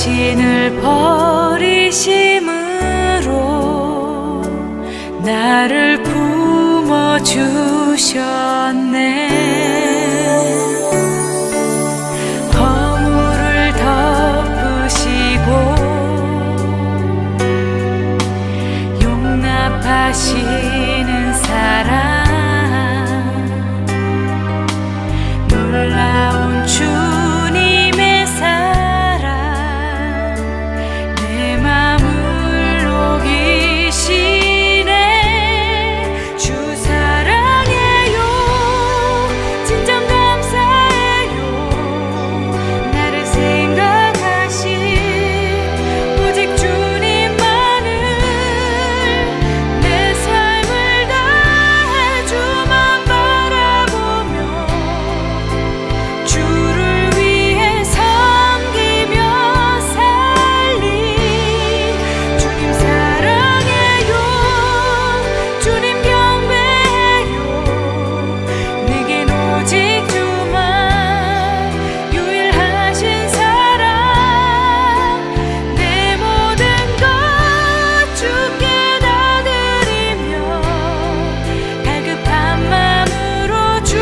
자신을 버리심으로 나를 품어주셨네. 허물을 덮으시고 용납하시는 사랑, 놀라운 주님의 사랑, 내 맘을 녹이시네. 주 사랑해요, 진정 감사해요. 나를 생각하신 오직 주님만을, 내 삶을 다해 주만 바라보며 주를 위해 섬기며 살리. 주님 사랑해요, 주님 경배해요. 내겐 오직 주만 유일하신 사랑, 내 모든 것 주께 다 드리며 갈급한 마음으로 주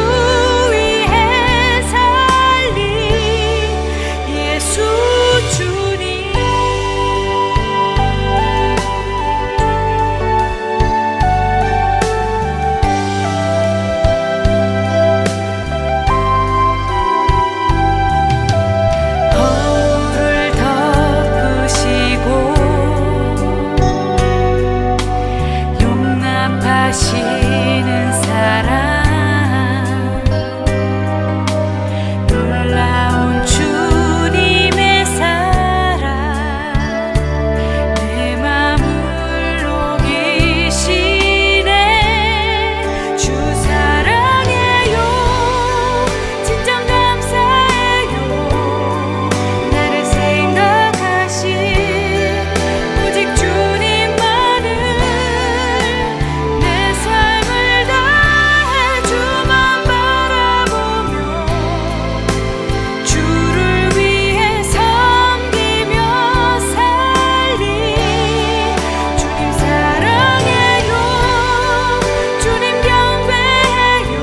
위해 살리. 예수 주님. 허물을 덮으시고 용납하시는 사랑, 놀라운 주님의 사랑, 내 맘을 녹이시네. 주 사랑해요, 진정 감사해요. 나를 생각하신 오직 주님만을, 내 삶을 다해 주만 바라보며 주를 위해 섬기며 살리. 주님 사랑해요, 주님 경배해요.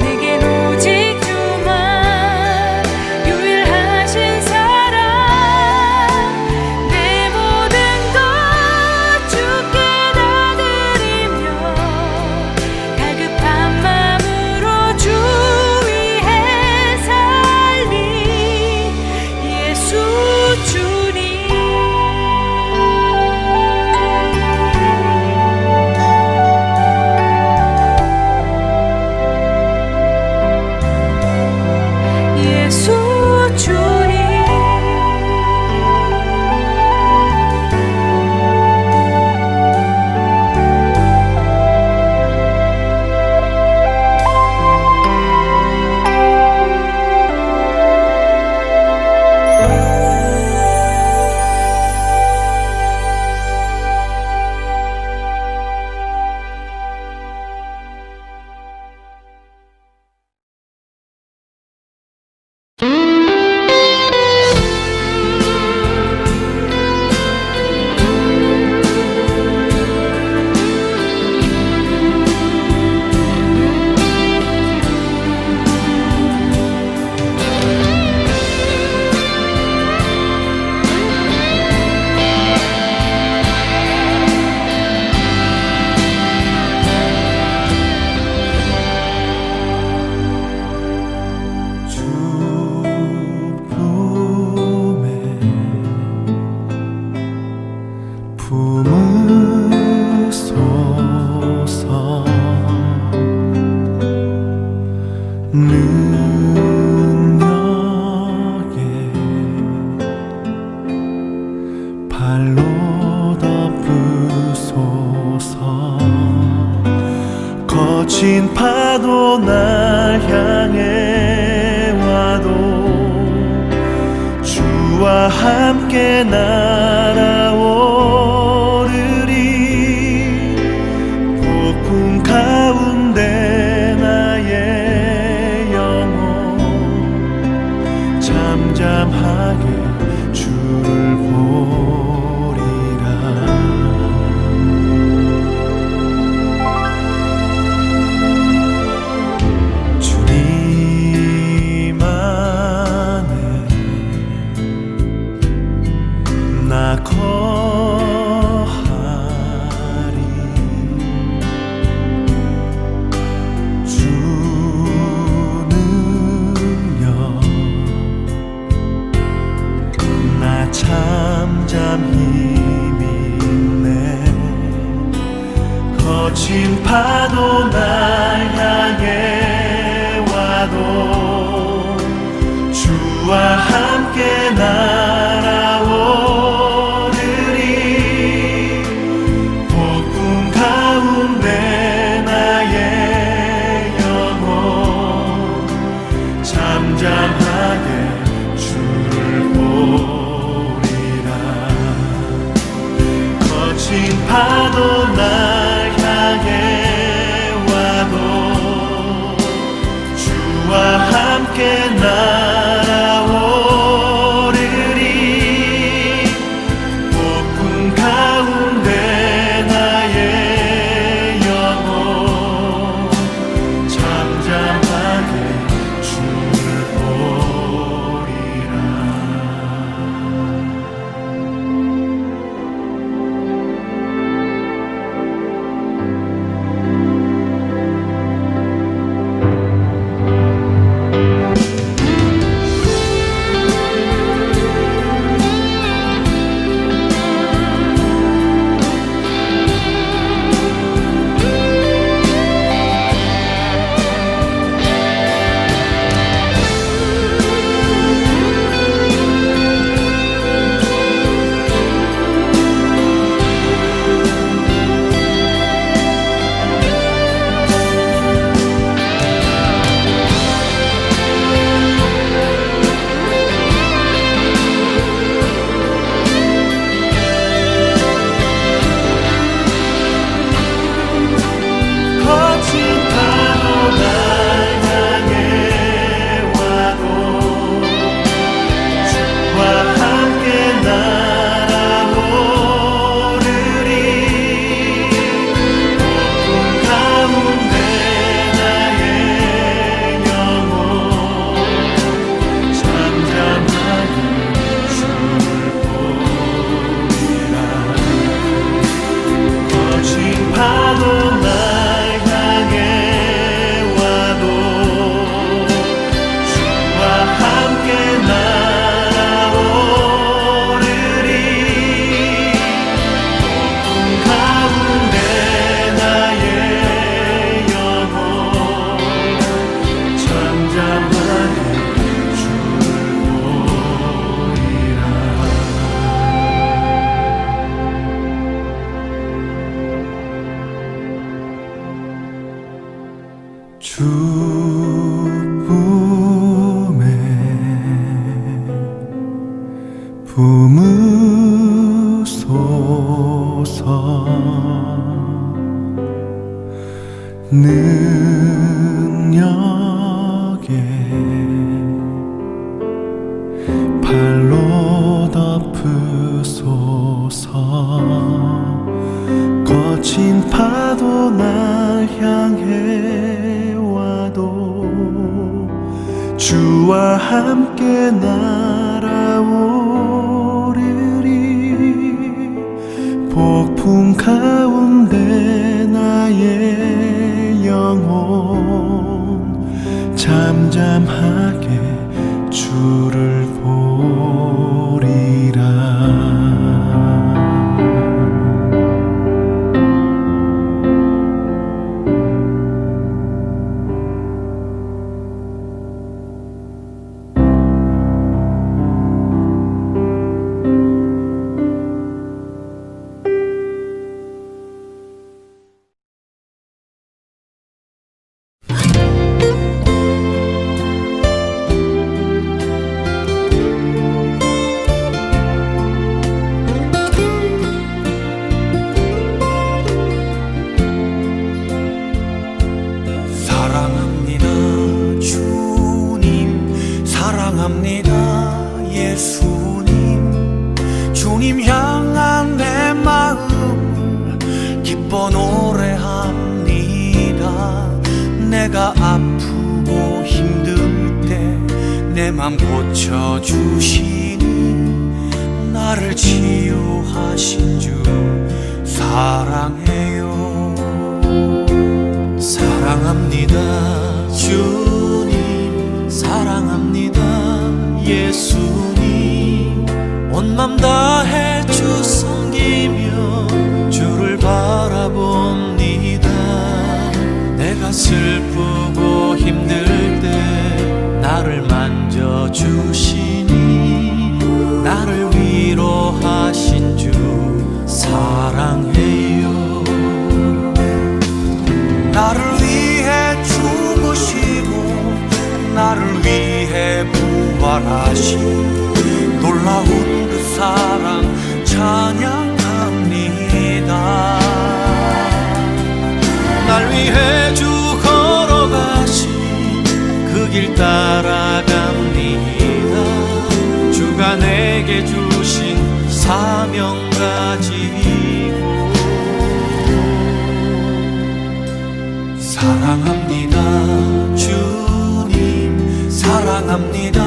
내겐 오직 주만 유일하신 사랑, 내 모든 것 주께 다 드리며 갈급한 마음으로 주 위해 살리. 예수 주님. 예수 주님. 품으소서. 능력에 발로 덮으소서. 거친 파도 날 향해 와도 주와 함께 날아오르리. 폭풍 가운데 나의 영혼 잠잠하게 거친 파도 날 향해 와도 주와 함께 날아오르리. 폭풍 가운데 나의 영혼 잠잠하게 주를 보리라. 거친 파도 날 향해 와도 주와 함께 날아오르리. 폭풍 가운데 나의 영혼 잠잠하게 주를 보리라. 주쁨에 품으소서. 능력에 발로 덮으소서. 거친 파도 날 향해 와도 주와 함께 날아오르리. 폭풍 가운데 나의 영혼 잠잠하게 주를 보리라. 사랑합니다 예수님. 주님 향한 내 마음을 기뻐 노래합니다. 내가 아프고 힘들 때 내 맘 고쳐주시니 나를 치유하신 주 사랑해요. 사랑합니다 주님. 사랑합니다 예수님. 온 맘 다해 주 섬기며 주를 바라봅니다. 걸어가신 놀라운 그 사랑 찬양합니다. 날 위해 주 걸어가신 그 길 따라갑니다. 주가 내게 주신 사명 가지고 사랑합니다. 주님 사랑합니다.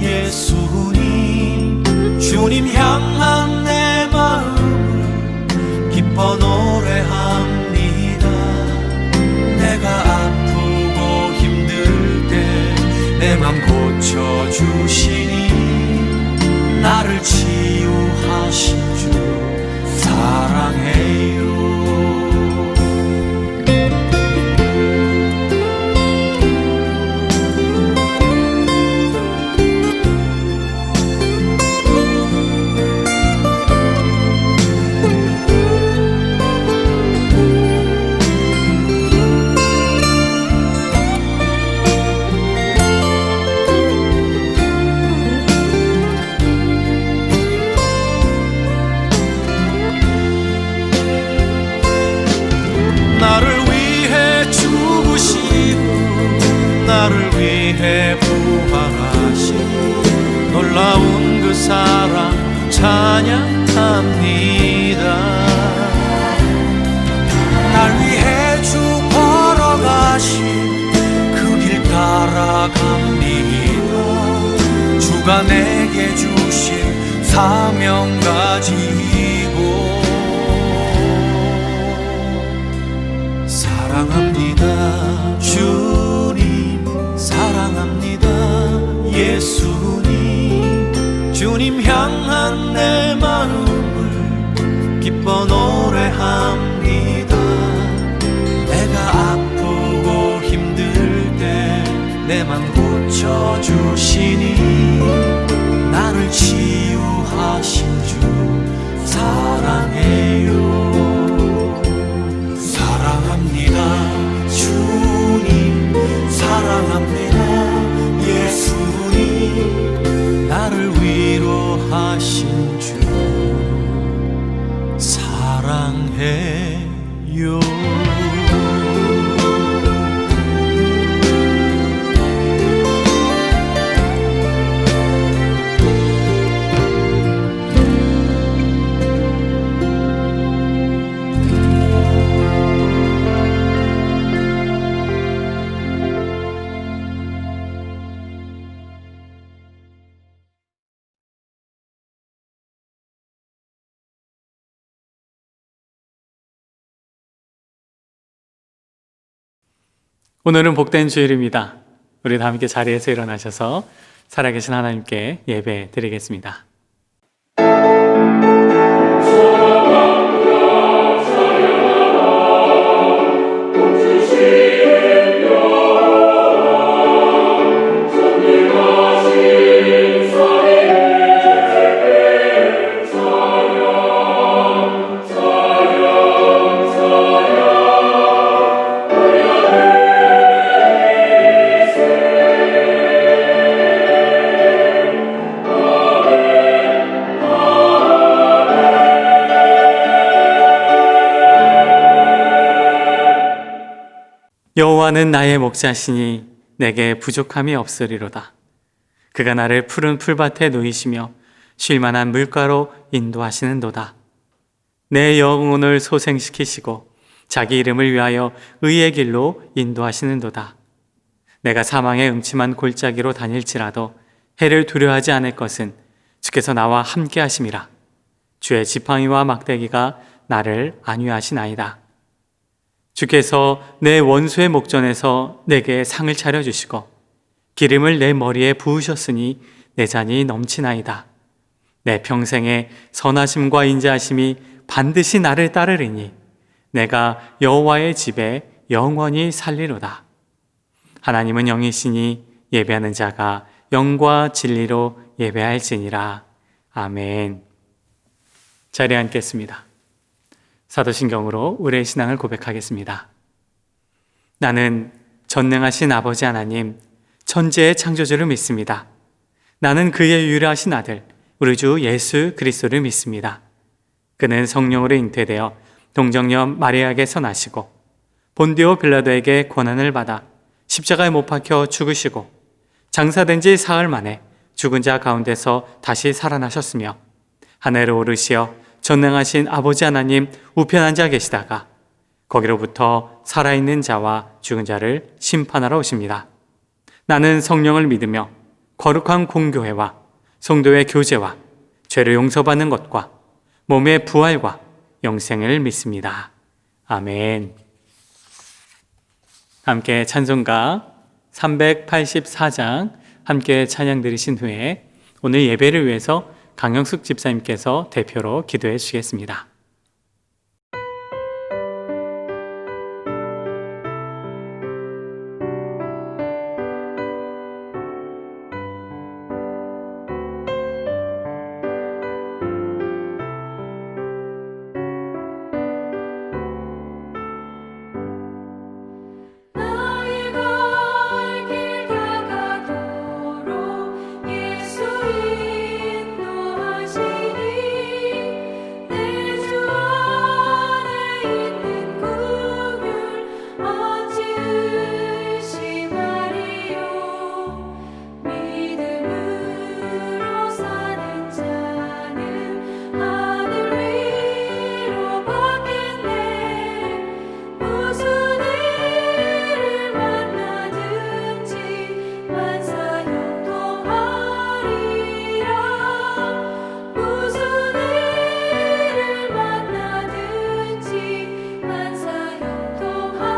예수님 주님 향한 내 마음을 기뻐 노래합니다. 내가 아프고 힘들 때 내 맘 고쳐주시니 나를 치유하신 주 사랑해요. 나를 위해 죽으시고 나를 위해 부활하신 놀라운 그 사랑 찬양합니다. 날 위해 주 걸어가신 그 길 따라갑니다. 주가 내게 주신 사명 가지고 사랑합니다. 주님 사랑합니다. 예수님 주님 향한 내 마음을 기뻐 노래합니다. 내가 아프고 힘들 때 내 맘 고쳐주시니 나를 치유하신 주 사랑해요. 사랑합니다. 주님 사랑합니다. 예수님 나를 위로하신 주 사랑해요. 오늘은 복된 주일입니다. 우리 다 함께 자리에서 일어나셔서 살아계신 하나님께 예배 드리겠습니다. 여호와는 나의 목자시니 내게 부족함이 없으리로다. 그가 나를 푸른 풀밭에 누이시며 쉴 만한 물가로 인도하시는도다. 내 영혼을 소생시키시고 자기 이름을 위하여 의의 길로 인도하시는도다. 내가 사망의 음침한 골짜기로 다닐지라도 해를 두려워하지 않을 것은 주께서 나와 함께 하심이라. 주의 지팡이와 막대기가 나를 안위하시나이다. 주께서 내 원수의 목전에서 내게 상을 차려주시고 기름을 내 머리에 부으셨으니 내 잔이 넘치나이다. 내 평생에 선하심과 인자하심이 반드시 나를 따르리니 내가 여호와의 집에 영원히 살리로다. 하나님은 영이시니 예배하는 자가 영과 진리로 예배할지니라. 아멘. 자리에 앉겠습니다. 사도신경으로 우리의 신앙을 고백하겠습니다. 나는 전능하신 아버지 하나님, 천지의 창조주를 믿습니다. 나는 그의 유일하신 아들, 우리 주 예수 그리스도를 믿습니다. 그는 성령으로 잉태되어 동정녀 마리아에게서 나시고 본디오 빌라도에게 고난을 받아 십자가에 못 박혀 죽으시고 장사된 지 사흘 만에 죽은 자 가운데서 다시 살아나셨으며 하늘로 오르시어 전능하신 아버지 하나님 우편 앉아 계시다가 거기로부터 살아있는 자와 죽은 자를 심판하러 오십니다. 나는 성령을 믿으며 거룩한 공교회와 성도의 교제와 죄를 용서받는 것과 몸의 부활과 영생을 믿습니다. 아멘. 함께 찬송가 384장 함께 찬양 드리신 후에 오늘 예배를 위해서 강영숙 집사님께서 대표로 기도해 주시겠습니다. 나의 갈 길 다가도록 예수 인도하시니 내 주 안에 있는 긍휼 어찌 의심하리요. 믿음으로 사는 자는 하늘 위로 받겠네. 무슨 일을 만나든지 만사 형통하리라. 무슨 일을 만나든지 만사 형통하리라.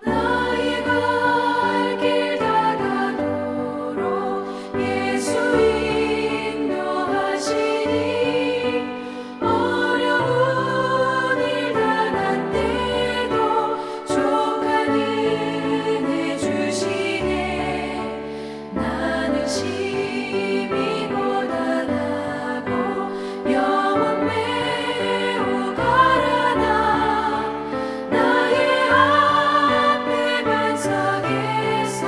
나의 갈 길 다가도록 예수 인도하시니 어려운 일 당한 때도 족한 은혜 주시네. 나는 심히 고단하고 영혼 매우 가라나 나의 앞에 반석에서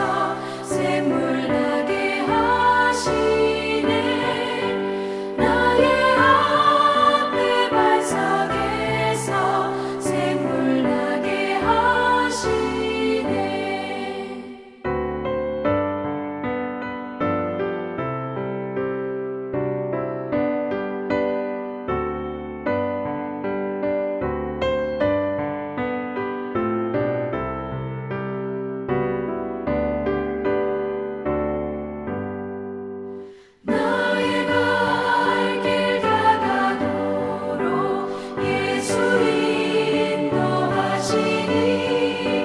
샘물 나게 하시네. 나의 앞에 반석에서 샘물 나게 하시네. 나의 갈 길 다가도록 예수 인도하시니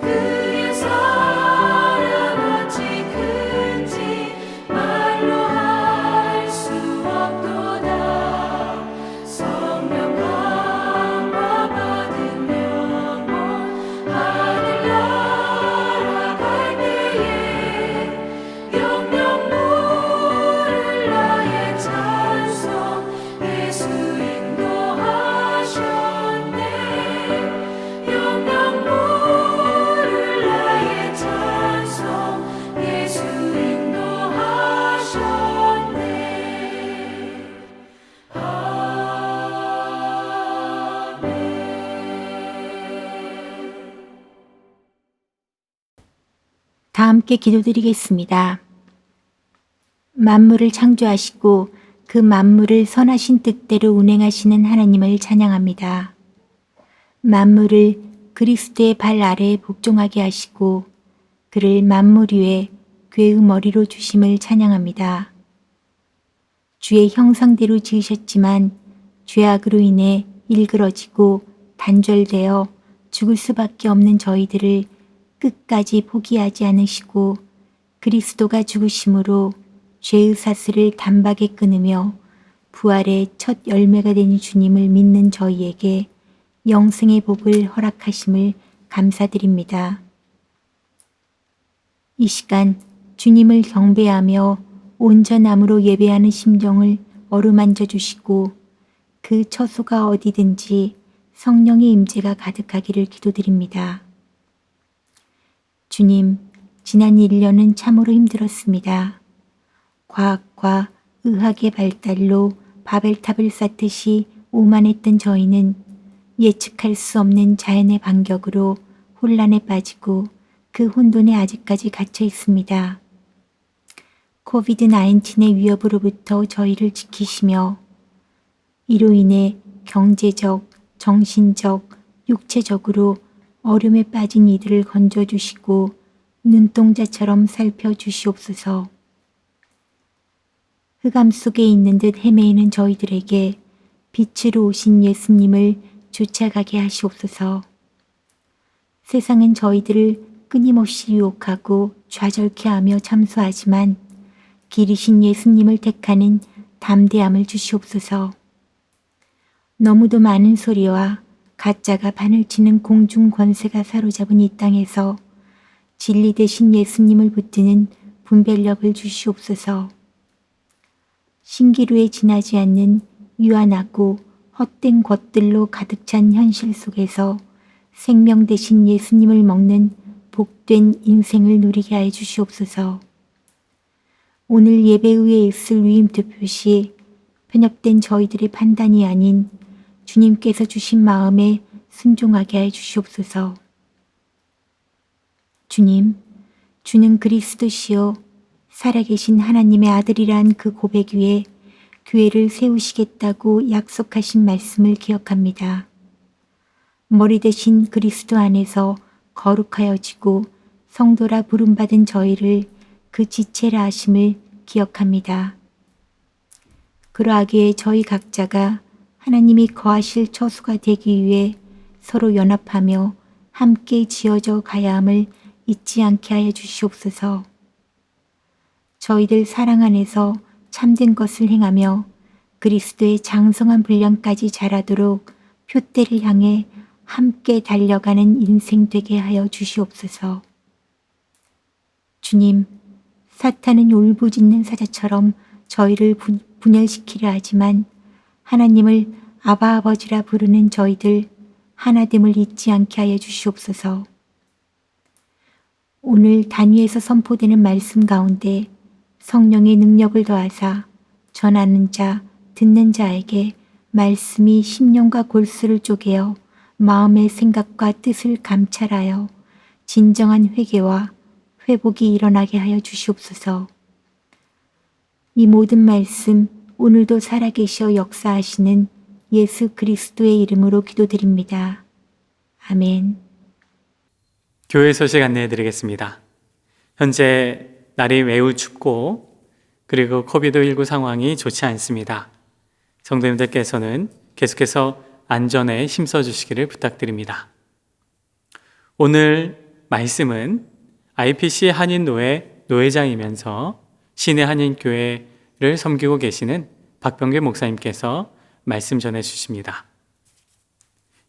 그의 사랑 어찌 큰지 말로 할 수 없도다. 성령 강화 받은 영혼 하늘나라 갈 때에 영영 물을 나의 찬송 예수 인도하셨네. 영영 물을 나의 찬송 예수 인도하셨네. 아멘. 다 함께 기도드리겠습니다. 만물을 창조하시고 그 만물을 선하신 뜻대로 운행하시는 하나님을 찬양합니다. 만물을 그리스도의 발 아래에 복종하게 하시고 그를 만물 위에 궤의 머리로 주심을 찬양합니다. 주의 형상대로 지으셨지만 죄악으로 인해 일그러지고 단절되어 죽을 수밖에 없는 저희들을 끝까지 포기하지 않으시고 그리스도가 죽으심으로 죄의 사슬을 단박에 끊으며 부활의 첫 열매가 된 주님을 믿는 저희에게 영생의 복을 허락하심을 감사드립니다. 이 시간 주님을 경배하며 온전함으로 예배하는 심정을 어루만져 주시고 그 처소가 어디든지 성령의 임재가 가득하기를 기도드립니다. 주님, 지난 1년은 참으로 힘들었습니다. 과학과 의학의 발달로 바벨탑을 쌓듯이 오만했던 저희는 예측할 수 없는 자연의 반격으로 혼란에 빠지고 그 혼돈에 아직까지 갇혀 있습니다. 코비드-19의 위협으로부터 저희를 지키시며 이로 인해 경제적, 정신적, 육체적으로 어려움에 빠진 이들을 건져주시고 눈동자처럼 살펴주시옵소서. 흑암 속에 있는 듯 헤매이는 저희들에게 빛으로 오신 예수님을 쫓아가게 하시옵소서. 세상은 저희들을 끊임없이 유혹하고 좌절케 하며 참소하지만 길이신 예수님을 택하는 담대함을 주시옵소서. 너무도 많은 소리와 가짜가 판을 치는 공중 권세가 사로잡은 이 땅에서 진리 대신 예수님을 붙드는 분별력을 주시옵소서. 신기루에 지나지 않는 유한하고 헛된 것들로 가득 찬 현실 속에서 생명 대신 예수님을 먹는 복된 인생을 누리게 하여 주시옵소서. 오늘 예배 후에 있을 위임투표 시 편협된 저희들의 판단이 아닌 주님께서 주신 마음에 순종하게 하여 주시옵소서. 주님, 주는 그리스도시요 살아계신 하나님의 아들이란 그 고백 위에 교회를 세우시겠다고 약속하신 말씀을 기억합니다. 머리 대신 그리스도 안에서 거룩하여지고 성도라 부름받은 저희를 그 지체라 하심을 기억합니다. 그러하기에 저희 각자가 하나님이 거하실 처소가 되기 위해 서로 연합하며 함께 지어져 가야 함을 잊지 않게 하여 주시옵소서. 저희들 사랑 안에서 참된 것을 행하며 그리스도의 장성한 분량까지 자라도록 표대를 향해 함께 달려가는 인생 되게 하여 주시옵소서. 주님, 사탄은 울부짖는 사자처럼 저희를 분열시키려 하지만 하나님을 아바 아버지라 부르는 저희들 하나됨을 잊지 않게 하여 주시옵소서. 오늘 단위에서 선포되는 말씀 가운데 성령의 능력을 더하사 전하는 자, 듣는 자에게 말씀이 심령과 골수를 쪼개어 마음의 생각과 뜻을 감찰하여 진정한 회개와 회복이 일어나게 하여 주시옵소서. 이 모든 말씀 오늘도 살아계셔 역사하시는 예수 그리스도의 이름으로 기도드립니다. 아멘. 교회 소식 안내해 드리겠습니다. 현재 날이 매우 춥고 그리고 코비드-19 상황이 좋지 않습니다. 성도님들께서는 계속해서 안전에 힘써 주시기를 부탁드립니다. 오늘 말씀은 IPC 한인노회 노회장이면서 신의 한인교회를 섬기고 계시는 박병규 목사님께서 말씀 전해 주십니다.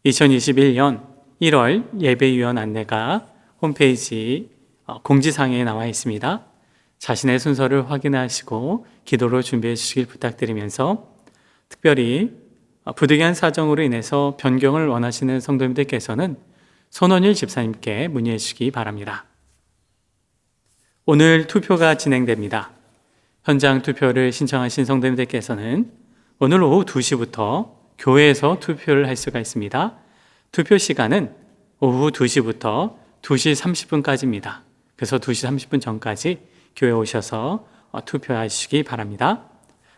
2021년 1월 예배위원 안내가 홈페이지 공지사항에 나와 있습니다. 자신의 순서를 확인하시고 기도로 준비해 주시길 부탁드리면서 특별히 부득이한 사정으로 인해서 변경을 원하시는 성도님들께서는 손원일 집사님께 문의해 주시기 바랍니다. 오늘 투표가 진행됩니다. 현장 투표를 신청하신 성도님들께서는 오늘 오후 2시부터 교회에서 투표를 할 수가 있습니다. 투표 시간은 오후 2시부터 2시 30분까지입니다. 그래서 2시 30분 전까지 교회에 오셔서 투표하시기 바랍니다.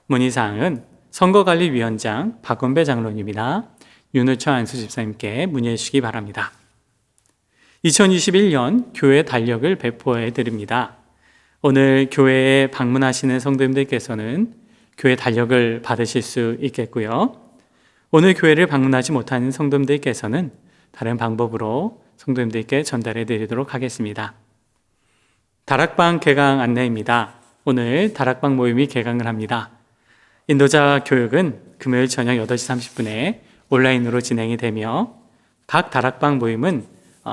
문의사항은 선거관리위원장 박원배 장로님이나 윤우철 안수 집사님께 문의해 주시기 바랍니다. 2021년 교회 달력을 배포해 드립니다. 오늘 교회에 방문하시는 성도님들께서는 교회 달력을 받으실 수 있겠고요. 오늘 교회를 방문하지 못하는 성도님들께서는 다른 방법으로 성도님들께 전달해 드리도록 하겠습니다. 다락방 개강 안내입니다. 오늘 다락방 모임이 개강을 합니다. 인도자 교육은 금요일 저녁 8시 30분에 온라인으로 진행이 되며 각 다락방 모임은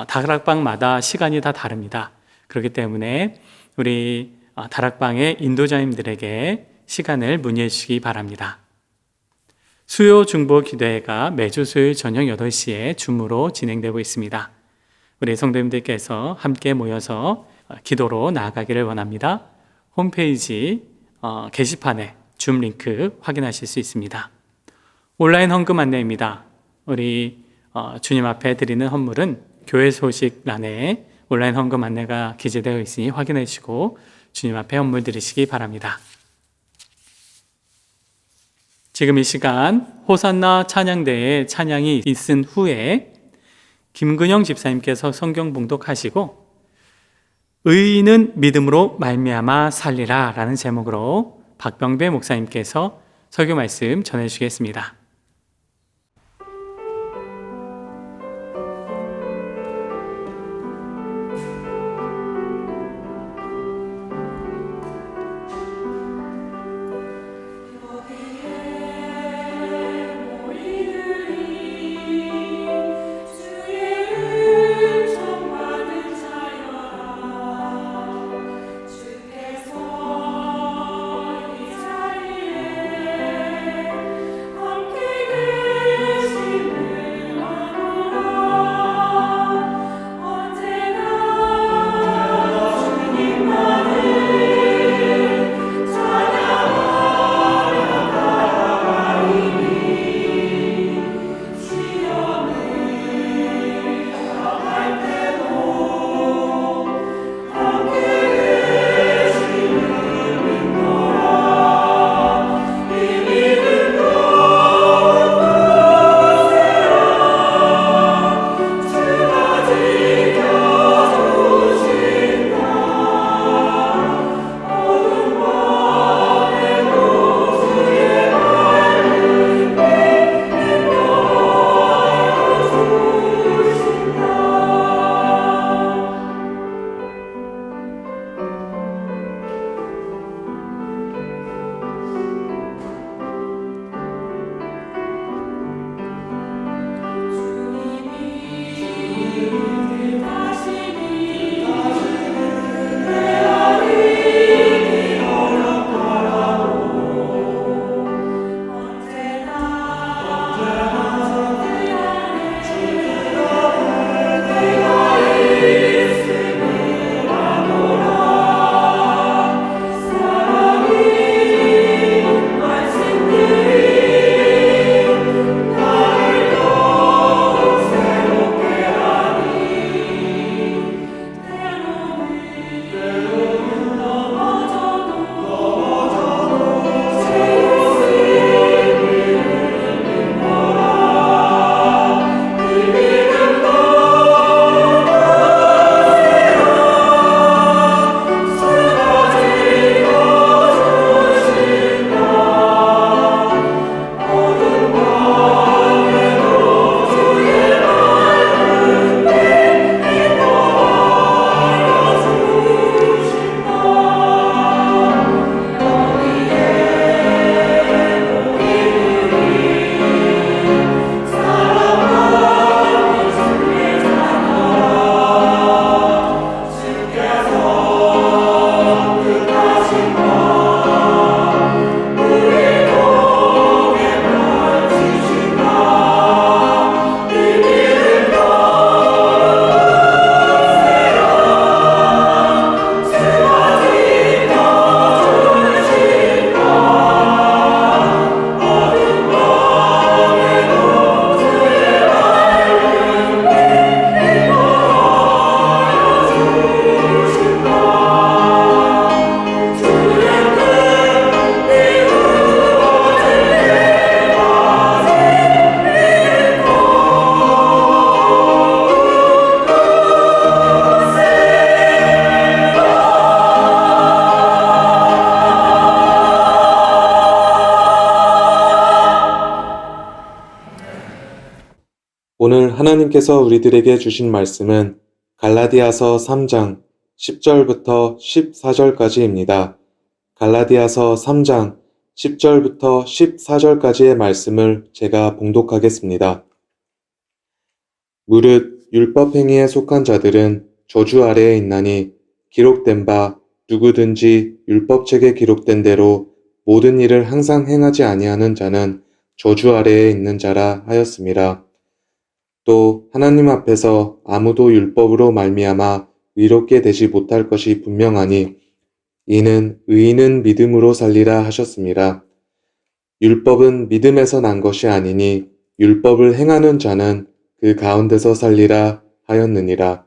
다락방마다 시간이 다 다릅니다. 그렇기 때문에 우리 다락방의 인도자님들에게 시간을 문의해 주시기 바랍니다. 수요 중보 기도회가 매주 수요일 저녁 8시에 줌으로 진행되고 있습니다. 우리 성도님들께서 함께 모여서 기도로 나아가기를 원합니다. 홈페이지 게시판에 줌 링크 확인하실 수 있습니다. 온라인 헌금 안내입니다. 우리 주님 앞에 드리는 헌물은 교회 소식란에 온라인 헌금 안내가 기재되어 있으니 확인해 주시고 주님 앞에 헌물 드리시기 바랍니다. 지금 이 시간 호산나 찬양대에 찬양이 있은 후에 김근영 집사님께서 성경 봉독하시고 의인은 믿음으로 말미암아 살리라 라는 제목으로 박병배 목사님께서 설교 말씀 전해주시겠습니다. 오늘 하나님께서 우리들에게 주신 말씀은 갈라디아서 3장 10절부터 14절까지입니다. 갈라디아서 3장 10절부터 14절까지의 말씀을 제가 봉독하겠습니다. 무릇 율법 행위에 속한 자들은 저주 아래에 있나니 기록된 바 누구든지 율법책에 기록된 대로 모든 일을 항상 행하지 아니하는 자는 저주 아래에 있는 자라 하였음이라. 또 하나님 앞에서 아무도 율법으로 말미암아 의롭게 되지 못할 것이 분명하니 이는 의인은 믿음으로 살리라 하셨습니다. 율법은 믿음에서 난 것이 아니니 율법을 행하는 자는 그 가운데서 살리라 하였느니라.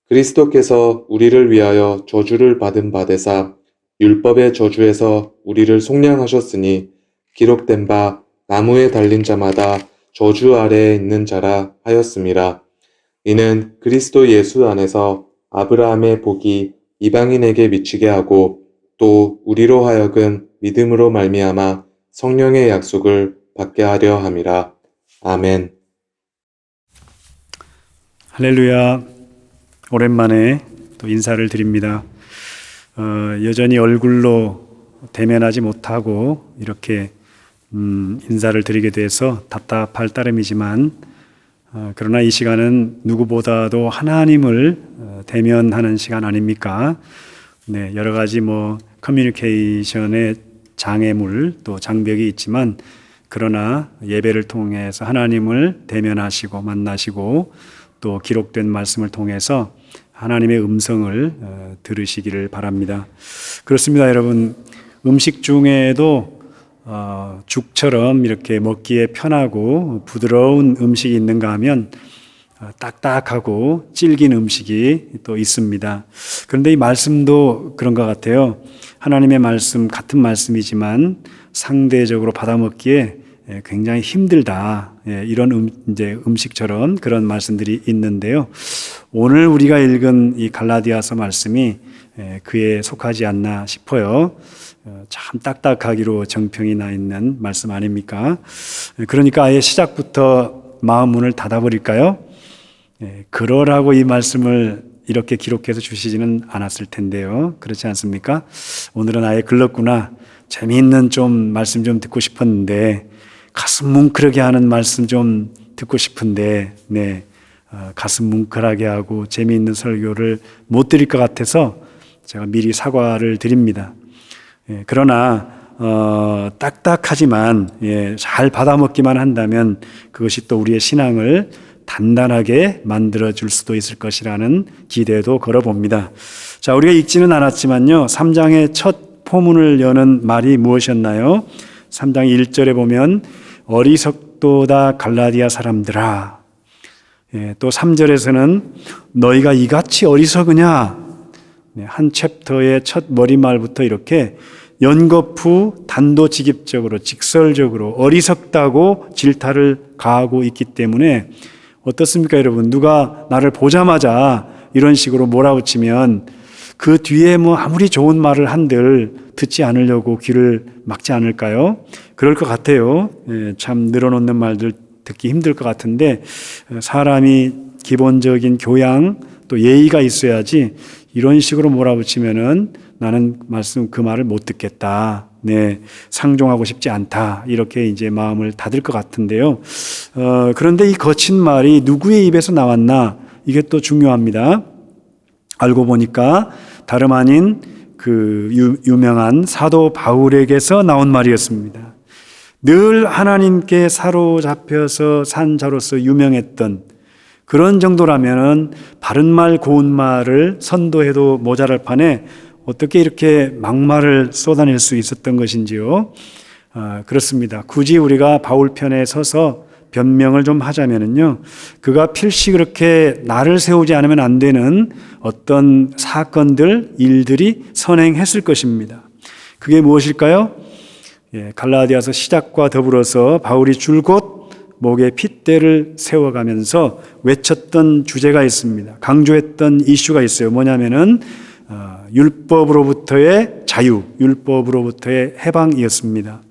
그리스도께서 우리를 위하여 저주를 받은 바 되사 율법의 저주에서 우리를 속량하셨으니 기록된 바 나무에 달린 자마다 저주 아래에 있는 자라 하였습니다. 이는 그리스도 예수 안에서 아브라함의 복이 이방인에게 미치게 하고 또 우리로 하여금 믿음으로 말미암아 성령의 약속을 받게 하려 함이라. 아멘. 할렐루야. 오랜만에 또 인사를 드립니다. 여전히 얼굴로 대면하지 못하고 이렇게 인사를 드리게 돼서 답답할 따름이지만 그러나 이 시간은 누구보다도 하나님을 대면하는 시간 아닙니까? 네, 여러 가지 커뮤니케이션의 장애물 또 장벽이 있지만 그러나 예배를 통해서 하나님을 대면하시고 만나시고 또 기록된 말씀을 통해서 하나님의 음성을 들으시기를 바랍니다. 그렇습니다, 여러분. 음식 중에도 죽처럼 이렇게 먹기에 편하고 부드러운 음식이 있는가 하면 딱딱하고 질긴 음식이 또 있습니다. 그런데 이 말씀도 그런 것 같아요. 하나님의 말씀, 같은 말씀이지만 상대적으로 받아먹기에 굉장히 힘들다. 이런 이제 음식처럼 그런 말씀들이 있는데요. 오늘 우리가 읽은 이 갈라디아서 말씀이 그에 속하지 않나 싶어요. 참 딱딱하기로 정평이 나 있는 말씀 아닙니까? 그러니까 아예 시작부터 마음 문을 닫아버릴까요? 그러라고 이 말씀을 이렇게 기록해서 주시지는 않았을 텐데요. 그렇지 않습니까? 오늘은 아예 글렀구나. 재미있는 좀 말씀 좀 듣고 싶었는데 가슴 뭉클하게 하는 말씀 좀 듣고 싶은데 가슴 뭉클하게 하고 재미있는 설교를 못 드릴 것 같아서 제가 미리 사과를 드립니다. 그러나 딱딱하지만 잘 받아먹기만 한다면 그것이 또 우리의 신앙을 단단하게 만들어줄 수도 있을 것이라는 기대도 걸어봅니다. 자, 우리가 읽지는 않았지만요. 3장의 첫 포문을 여는 말이 무엇이었나요? 3장 1절에 보면 어리석도다 갈라디아 사람들아. 또 3절에서는 너희가 이같이 어리석으냐. 한 챕터의 첫 머리말부터 이렇게 연거푸 단도직입적으로 직설적으로 어리석다고 질타를 가하고 있기 때문에 어떻습니까, 여러분? 누가 나를 보자마자 이런 식으로 몰아붙이면 그 뒤에 아무리 좋은 말을 한들 듣지 않으려고 귀를 막지 않을까요? 그럴 것 같아요. 참 늘어놓는 말들 듣기 힘들 것 같은데 사람이 기본적인 교양 또 예의가 있어야지 이런 식으로 몰아붙이면은 나는 말씀 그 말을 못 듣겠다. 상종하고 싶지 않다. 이렇게 이제 마음을 닫을 것 같은데요. 그런데 이 거친 말이 누구의 입에서 나왔나? 이게 또 중요합니다. 알고 보니까 다름 아닌 그 유명한 사도 바울에게서 나온 말이었습니다. 늘 하나님께 사로잡혀서 산 자로서 유명했던 그런 정도라면은 바른 말 고운 말을 선도해도 모자랄 판에 어떻게 이렇게 막말을 쏟아낼 수 있었던 것인지요. 그렇습니다. 굳이 우리가 바울 편에 서서 변명을 좀 하자면은요, 그가 필시 그렇게 나를 세우지 않으면 안 되는 어떤 사건들, 일들이 선행했을 것입니다. 그게 무엇일까요? 갈라디아서 시작과 더불어서 바울이 줄곧 목에 핏대를 세워가면서 외쳤던 주제가 있습니다. 강조했던 이슈가 있어요. 뭐냐면은 율법으로부터의 자유, 율법으로부터의 해방이었습니다.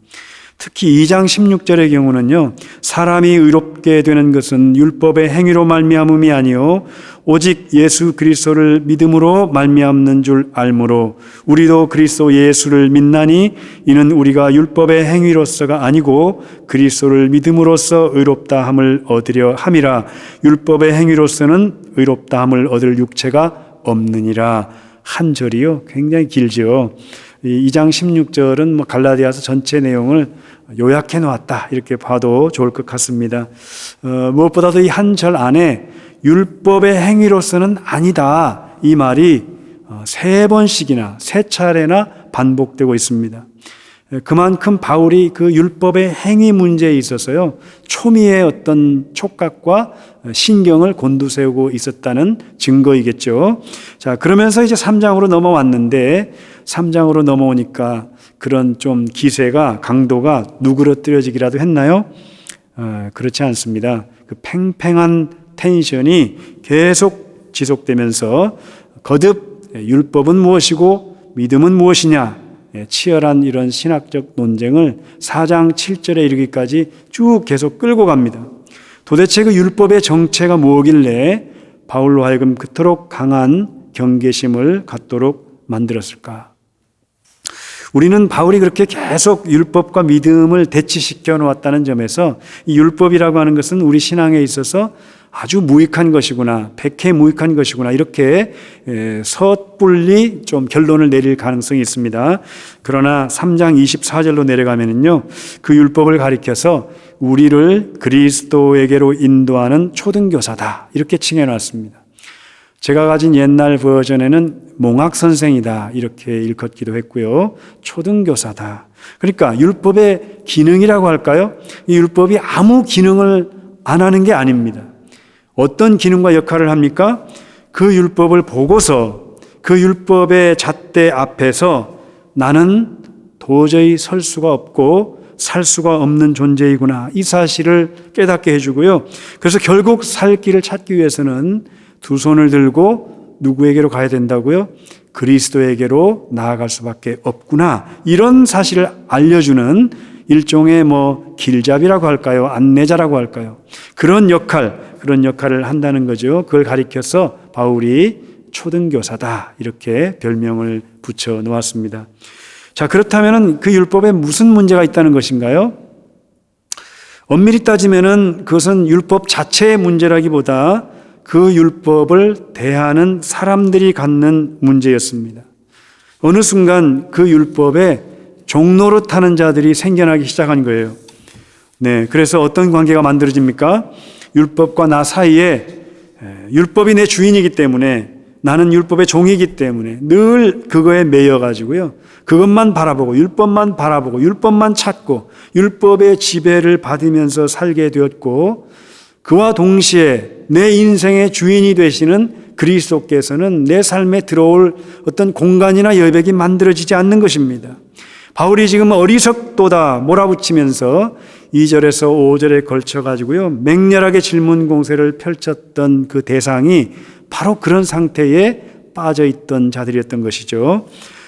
특히 2장 16절의 경우는요, 사람이 의롭게 되는 것은 율법의 행위로 말미암음이 아니요 오직 예수 그리스도를 믿음으로 말미암는 줄 알므로 우리도 그리스도 예수를 믿나니 이는 우리가 율법의 행위로서가 아니고 그리스도를 믿음으로써 의롭다함을 얻으려 함이라. 율법의 행위로서는 의롭다함을 얻을 육체가 없느니라. 한 절이요, 굉장히 길죠. 2장 16절은 갈라디아서 전체 내용을 요약해 놓았다, 이렇게 봐도 좋을 것 같습니다. 무엇보다도 이 한 절 안에 율법의 행위로서는 아니다, 이 말이 3번씩이나 3차례나 반복되고 있습니다. 그만큼 바울이 그 율법의 행위 문제에 있어서요, 초미의 어떤 촉각과 신경을 곤두세우고 있었다는 증거이겠죠. 자, 그러면서 이제 3장으로 넘어왔는데 3장으로 넘어오니까 그런 좀 기세가, 강도가 누그러뜨려지기라도 했나요? 그렇지 않습니다. 그 팽팽한 텐션이 계속 지속되면서 거듭 율법은 무엇이고 믿음은 무엇이냐, 치열한 이런 신학적 논쟁을 4장 7절에 이르기까지 쭉 계속 끌고 갑니다. 도대체 그 율법의 정체가 뭐길래 바울로 하여금 그토록 강한 경계심을 갖도록 만들었을까? 우리는 바울이 그렇게 계속 율법과 믿음을 대치시켜 놓았다는 점에서 이 율법이라고 하는 것은 우리 신앙에 있어서 아주 무익한 것이구나, 백해무익한 것이구나, 이렇게 섣불리 좀 결론을 내릴 가능성이 있습니다. 그러나 3장 24절로 내려가면은요, 그 율법을 가리켜서 우리를 그리스도에게로 인도하는 초등교사다, 이렇게 칭해놨습니다. 제가 가진 옛날 버전에는 몽학선생이다, 이렇게 일컫기도 했고요. 초등교사다. 그러니까 율법의 기능이라고 할까요? 이 율법이 아무 기능을 안 하는 게 아닙니다. 어떤 기능과 역할을 합니까? 그 율법을 보고서 그 율법의 잣대 앞에서 나는 도저히 설 수가 없고 살 수가 없는 존재이구나, 이 사실을 깨닫게 해주고요. 그래서 결국 살 길을 찾기 위해서는 두 손을 들고 누구에게로 가야 된다고요? 그리스도에게로 나아갈 수밖에 없구나, 이런 사실을 알려주는 일종의 길잡이라고 할까요? 안내자라고 할까요? 그런 역할을 한다는 거죠. 그걸 가리켜서 바울이 초등교사다, 이렇게 별명을 붙여 놓았습니다. 자, 그렇다면 그 율법에 무슨 문제가 있다는 것인가요? 엄밀히 따지면은 그것은 율법 자체의 문제라기보다 그 율법을 대하는 사람들이 갖는 문제였습니다. 어느 순간 그 율법에 종노릇하는 자들이 생겨나기 시작한 거예요. 네, 그래서 어떤 관계가 만들어집니까? 율법과 나 사이에 율법이 내 주인이기 때문에, 나는 율법의 종이기 때문에 늘 그거에 매여가지고요, 그것만 바라보고 율법만 바라보고 율법만 찾고 율법의 지배를 받으면서 살게 되었고, 그와 동시에 내 인생의 주인이 되시는 그리스도께서는 내 삶에 들어올 어떤 공간이나 여백이 만들어지지 않는 것입니다. 바울이 지금 어리석도다 몰아붙이면서 2절에서 5절에 걸쳐가지고요, 맹렬하게 질문 공세를 펼쳤던 그 대상이 바로 그런 상태에 빠져있던 자들이었던 것이죠.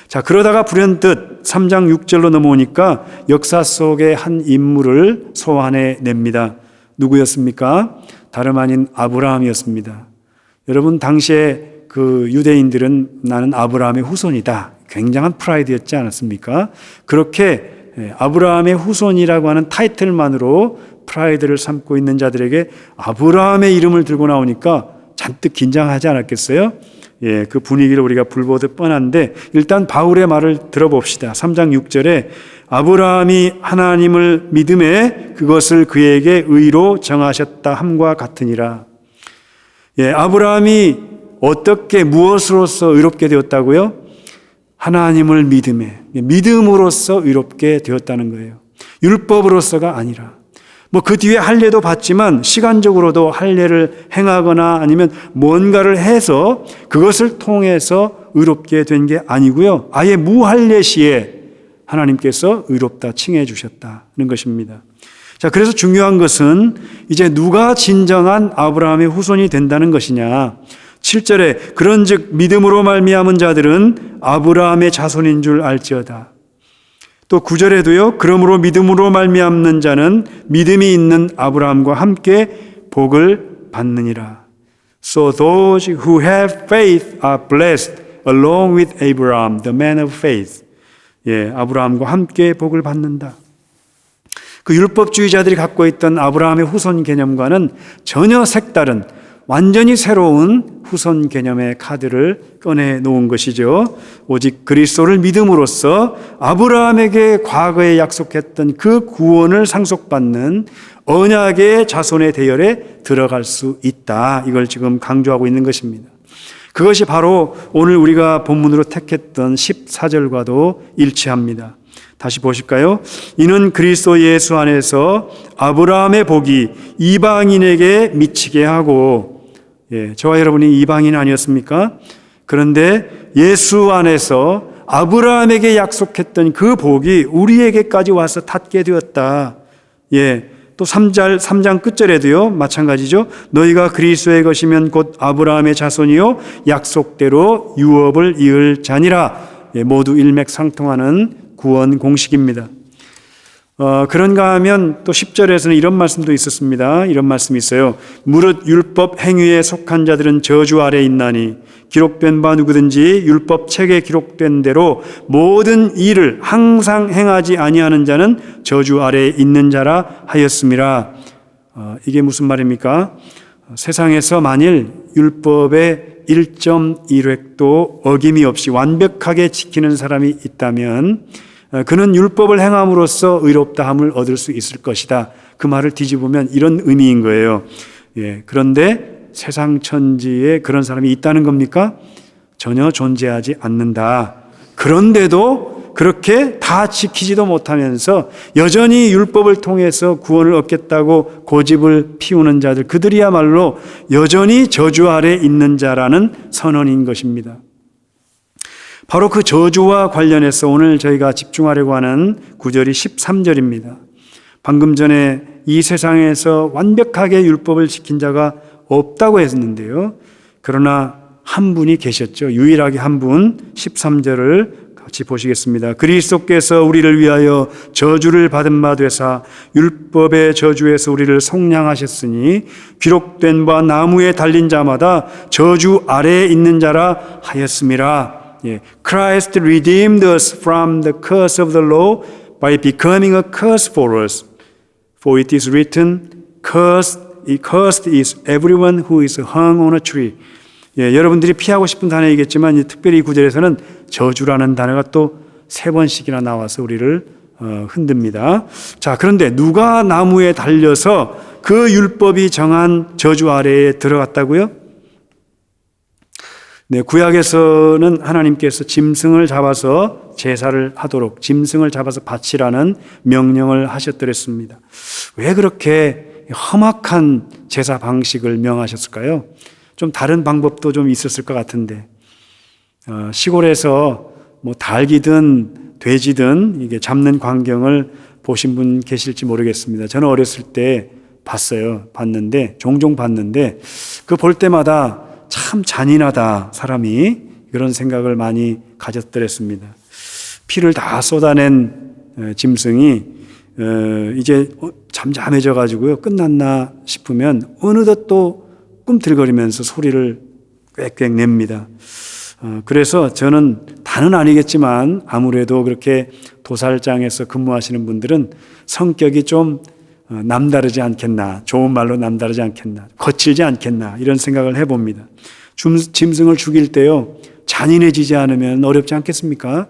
자, 그러다가 불현듯 3장 6절로 넘어오니까 역사 속의 한 인물을 소환해 냅니다. 누구였습니까? 다름 아닌 아브라함이었습니다. 여러분, 당시에 그 유대인들은 나는 아브라함의 후손이다, 굉장한 프라이드였지 않았습니까? 그렇게 아브라함의 후손이라고 하는 타이틀만으로 프라이드를 삼고 있는 자들에게 아브라함의 이름을 들고 나오니까 잔뜩 긴장하지 않았겠어요? 예, 그 분위기를 우리가 불보듯 뻔한데, 일단 바울의 말을 들어봅시다. 3장 6절에 아브라함이 하나님을 믿음에 그것을 그에게 의로 정하셨다 함과 같으니라. 예, 아브라함이 어떻게 무엇으로서 의롭게 되었다고요? 하나님을 믿음에, 믿음으로써 의롭게 되었다는 거예요. 율법으로서가 아니라. 그 뒤에 할례도 받지만 시간적으로도 할례를 행하거나 아니면 뭔가를 해서 그것을 통해서 의롭게 된 게 아니고요, 아예 무할례 시에 하나님께서 의롭다 칭해 주셨다는 것입니다. 자, 그래서 중요한 것은 이제 누가 진정한 아브라함의 후손이 된다는 것이냐. 7절에 그런즉 믿음으로 말미암은 자들은 아브라함의 자손인 줄 알지어다. 또 9절에도요, 그러므로 믿음으로 말미암는 자는 믿음이 있는 아브라함과 함께 복을 받느니라. So those who have faith are blessed along with Abraham, the man of faith. 예, 아브라함과 함께 복을 받는다. 그 율법주의자들이 갖고 있던 아브라함의 후손 개념과는 전혀 색다른, 완전히 새로운 후손 개념의 카드를 꺼내 놓은 것이죠. 오직 그리스도를 믿음으로써 아브라함에게 과거에 약속했던 그 구원을 상속받는 언약의 자손의 대열에 들어갈 수 있다. 이걸 지금 강조하고 있는 것입니다. 그것이 바로 오늘 우리가 본문으로 택했던 14절과도 일치합니다. 다시 보실까요? 이는 그리스도 예수 안에서 아브라함의 복이 이방인에게 미치게 하고, 저와 여러분이 이방인 아니었습니까? 그런데 예수 안에서 아브라함에게 약속했던 그 복이 우리에게까지 와서 닿게 되었다. 또 3장 끝절에도요, 마찬가지죠. 너희가 그리스도의 것이면 곧 아브라함의 자손이요 약속대로 유업을 이을 자니라. 모두 일맥상통하는 구원 공식입니다. 그런가 하면 또 10절에서는 이런 말씀도 있었습니다. 이런 말씀이 있어요. 무릇 율법 행위에 속한 자들은 저주 아래 있나니 기록된 바 누구든지 율법 책에 기록된 대로 모든 일을 항상 행하지 아니하는 자는 저주 아래에 있는 자라 하였음이라. 이게 무슨 말입니까? 세상에서 만일 율법의 1.1획도 어김이 없이 완벽하게 지키는 사람이 있다면 그는 율법을 행함으로써 의롭다함을 얻을 수 있을 것이다. 그 말을 뒤집으면 이런 의미인 거예요. 그런데 세상 천지에 그런 사람이 있다는 겁니까? 전혀 존재하지 않는다. 그런데도 그렇게 다 지키지도 못하면서 여전히 율법을 통해서 구원을 얻겠다고 고집을 피우는 자들, 그들이야말로 여전히 저주 아래 있는 자라는 선언인 것입니다. 바로 그 저주와 관련해서 오늘 저희가 집중하려고 하는 구절이 13절입니다. 방금 전에 이 세상에서 완벽하게 율법을 지킨 자가 없다고 했는데요. 그러나 한 분이 계셨죠. 유일하게 한 분. 13절을 같이 보시겠습니다. 그리스도께서 우리를 위하여 저주를 받은 바 되사 율법의 저주에서 우리를 속량하셨으니 기록된 바 나무에 달린 자마다 저주 아래에 있는 자라 하였음이라. Christ redeemed us from the curse of the law by becoming a curse for us. For it is written, cursed is everyone who is hung on a tree. 여러분들이 피하고 싶은 단어이겠지만 특별히 이 구절에서는 저주라는 단어가 또 3번씩이나 나와서 우리를 흔듭니다. 자, 그런데 누가 나무에 달려서 그 율법이 정한 저주 아래에 들어갔다고요? 구약에서는 하나님께서 짐승을 잡아서 제사를 하도록 짐승을 잡아서 바치라는 명령을 하셨더랬습니다. 왜 그렇게 험악한 제사 방식을 명하셨을까요? 좀 다른 방법도 좀 있었을 것 같은데, 시골에서 뭐 닭이든 돼지든 이게 잡는 광경을 보신 분 계실지 모르겠습니다. 저는 어렸을 때 봤는데 종종 봤는데 그 볼 때마다 참 잔인하다, 사람이. 그런 생각을 많이 가졌더랬습니다. 피를 다 쏟아낸 짐승이 이제 잠잠해져 가지고요, 끝났나 싶으면 어느덧 또 꿈틀거리면서 소리를 꽥꽥 냅니다. 그래서 저는 다는 아니겠지만 아무래도 그렇게 도살장에서 근무하시는 분들은 성격이 좀 남다르지 않겠나, 좋은 말로 남다르지 않겠나, 거칠지 않겠나, 이런 생각을 해봅니다. 짐승을 죽일 때요, 잔인해지지 않으면 어렵지 않겠습니까?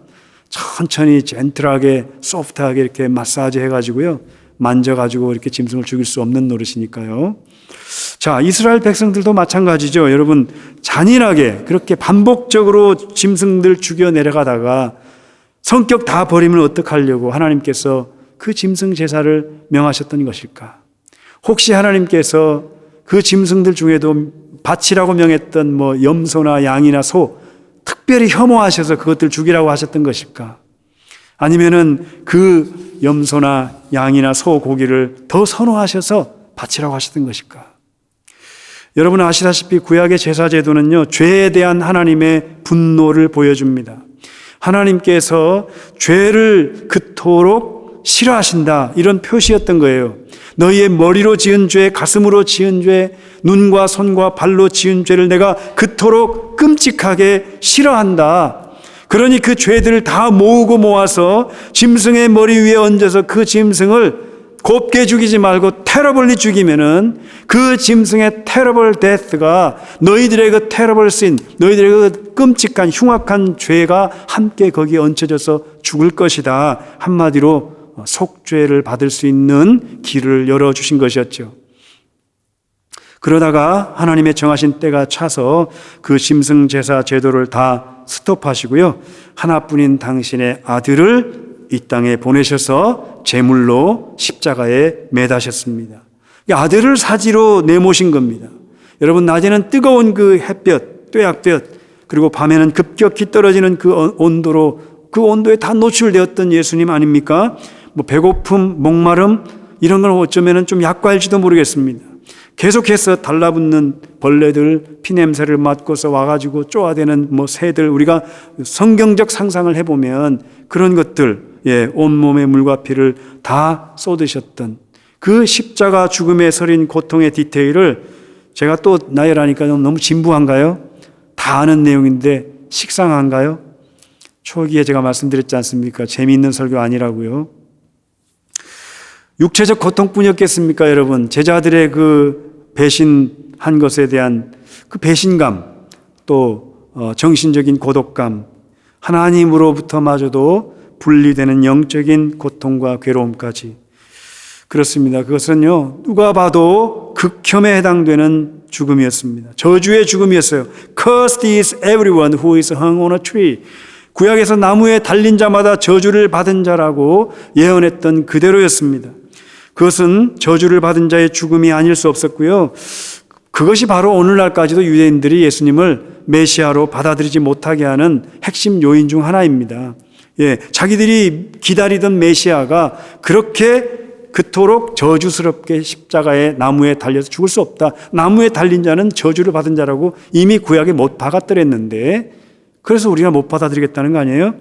천천히 젠틀하게 소프트하게 이렇게 마사지 해가지고요, 만져가지고 이렇게 짐승을 죽일 수 없는 노릇이니까요. 자, 이스라엘 백성들도 마찬가지죠. 여러분, 잔인하게 그렇게 반복적으로 짐승들 죽여 내려가다가 성격 다 버리면 어떡하려고 하나님께서 그 짐승 제사를 명하셨던 것일까? 혹시 하나님께서 그 짐승들 중에도 바치라고 명했던 뭐 염소나 양이나 소 특별히 혐오하셔서 그것들 죽이라고 하셨던 것일까? 아니면은 그 염소나 양이나 소 고기를 더 선호하셔서 바치라고 하셨던 것일까? 여러분 아시다시피 구약의 제사 제도는요, 죄에 대한 하나님의 분노를 보여줍니다. 하나님께서 죄를 그토록 싫어하신다, 이런 표시였던 거예요. 너희의 머리로 지은 죄, 가슴으로 지은 죄, 눈과 손과 발로 지은 죄를 내가 그토록 끔찍하게 싫어한다. 그러니 그 죄들을 다 모으고 모아서 짐승의 머리 위에 얹어서 그 짐승을 곱게 죽이지 말고 테러블리 죽이면은 그 짐승의 테러블 데스가 너희들의 그 테러블 신, 너희들의 그 끔찍한 흉악한 죄가 함께 거기에 얹혀져서 죽을 것이다. 한마디로 속죄를 받을 수 있는 길을 열어주신 것이었죠. 그러다가 하나님의 정하신 때가 차서 그 짐승제사 제도를 다 스톱하시고요. 하나뿐인 당신의 아들을 이 땅에 보내셔서 제물로 십자가에 매다셨습니다. 아들을 사지로 내모신 겁니다. 여러분, 낮에는 뜨거운 그 햇볕, 뙤약볕, 그리고 밤에는 급격히 떨어지는 그 온도로, 그 온도에 다 노출되었던 예수님 아닙니까? 뭐 배고픔, 목마름 이런 건 어쩌면 좀 약과일지도 모르겠습니다. 계속해서 달라붙는 벌레들, 피냄새를 맡고서 와가지고 쪼아대는 뭐 새들, 우리가 성경적 상상을 해보면 그런 것들, 온몸의 물과 피를 다 쏟으셨던 그 십자가 죽음에 서린 고통의 디테일을 제가 또 나열하니까 너무 진부한가요? 다 아는 내용인데 식상한가요? 초기에 제가 말씀드렸지 않습니까? 재미있는 설교 아니라고요. 육체적 고통뿐이었겠습니까, 여러분? 제자들의 그 배신한 것에 대한 그 배신감, 또 정신적인 고독감, 하나님으로부터마저도 분리되는 영적인 고통과 괴로움까지. 그렇습니다. 그것은요, 누가 봐도 극혐에 해당되는 죽음이었습니다. 저주의 죽음이었어요. Cursed is everyone who is hung on a tree. 구약에서 나무에 달린 자마다 저주를 받은 자라고 예언했던 그대로였습니다. 그것은 저주를 받은 자의 죽음이 아닐 수 없었고요. 그것이 바로 오늘날까지도 유대인들이 예수님을 메시아로 받아들이지 못하게 하는 핵심 요인 중 하나입니다. 자기들이 기다리던 메시아가 그렇게 그토록 저주스럽게 십자가에 나무에 달려서 죽을 수 없다. 나무에 달린 자는 저주를 받은 자라고 이미 구약에 못 박아뜨렸는데, 그래서 우리가 못 받아들이겠다는 거 아니에요?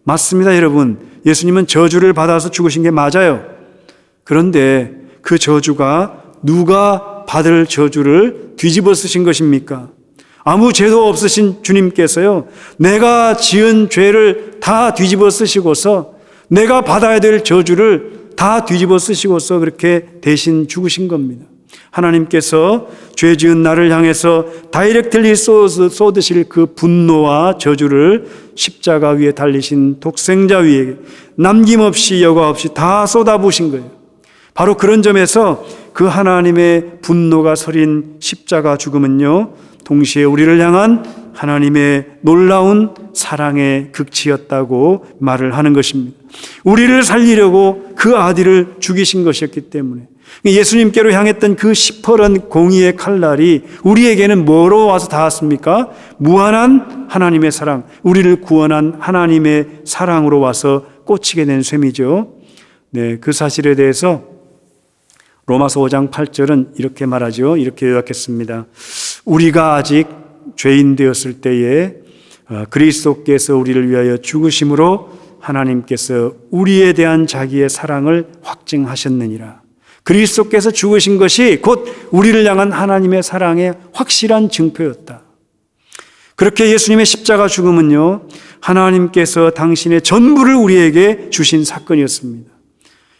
맞습니다, 여러분. 예수님은 저주를 받아서 죽으신 게 맞아요. 그런데 그 저주가 누가 받을 저주를 뒤집어 쓰신 것입니까? 아무 죄도 없으신 주님께서요, 내가 지은 죄를 다 뒤집어 쓰시고서 내가 받아야 될 저주를 다 뒤집어 쓰시고서 그렇게 대신 죽으신 겁니다. 하나님께서 죄 지은 나를 향해서 다이렉트리 쏟으실 그 분노와 저주를 십자가 위에 달리신 독생자 위에 남김없이 여과 없이 다 쏟아부으신 거예요. 바로 그런 점에서 그 하나님의 분노가 서린 십자가 죽음은요, 동시에 우리를 향한 하나님의 놀라운 사랑의 극치였다고 말을 하는 것입니다. 우리를 살리려고 그 아들을 죽이신 것이었기 때문에 예수님께로 향했던 그 시퍼런 공의의 칼날이 우리에게는 뭐로 와서 닿았습니까? 무한한 하나님의 사랑, 우리를 구원한 하나님의 사랑으로 와서 꽂히게 된 셈이죠. 그 사실에 대해서 로마서 5장 8절은 이렇게 말하죠. 이렇게 요약했습니다. 우리가 아직 죄인 되었을 때에 그리스도께서 우리를 위하여 죽으심으로 하나님께서 우리에 대한 자기의 사랑을 확증하셨느니라. 그리스도께서 죽으신 것이 곧 우리를 향한 하나님의 사랑의 확실한 증표였다. 그렇게 예수님의 십자가 죽음은요, 하나님께서 당신의 전부를 우리에게 주신 사건이었습니다.